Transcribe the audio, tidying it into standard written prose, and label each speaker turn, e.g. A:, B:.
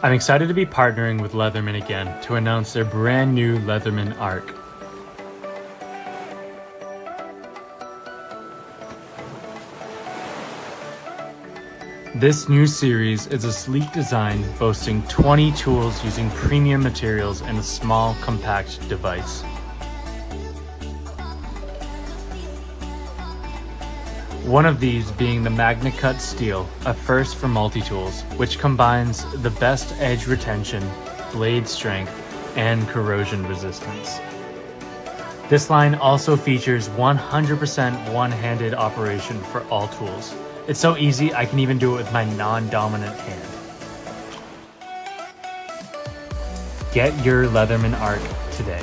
A: I'm excited to be partnering with Leatherman again to announce their brand new Leatherman Arc. This new series is a sleek design boasting 20 tools using premium materials and a small, compact device. One of these being the MagnaCut Steel, a first for multi-tools, which combines the best edge retention, blade strength, and corrosion resistance. This line also features 100% one-handed operation for all tools. It's so easy I can even do it with my non-dominant hand. Get your Leatherman Arc today.